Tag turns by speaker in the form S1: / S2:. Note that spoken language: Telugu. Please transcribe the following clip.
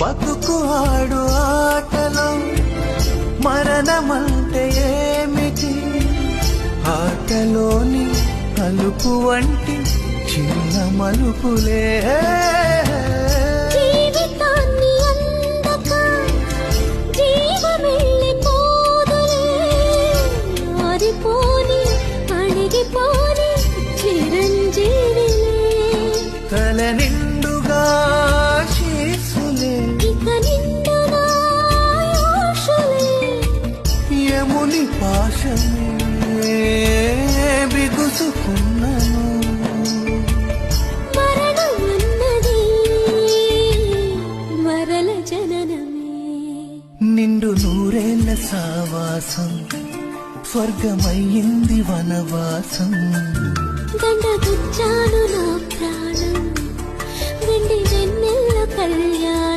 S1: బతుకు ఆడు ఆటలో మరణమంటే ఏమిటి? ఆటలోని అలుపు వంటి చిన్న మలుపులే
S2: జీవితాన్ని అందక జీవమెళ్ళిపోదులే, ఆరిపోని అణిగిపోని చిరంజీవిలే,
S1: తల నిండుగా శీసులే,
S2: ఇక నిండుగా ఆయుషులే,
S1: యముని పాశమే బిగుసుకున్నను.
S2: మరణమన్నది మరల జననమే,
S1: నిండు నూరేళ్ల సావాసం స్వర్గమయ్యింది వనవాసం.
S2: గండగుచ్చాను నా ప్రాణం వెండి వెన్నెల్ల కళ్యాణం.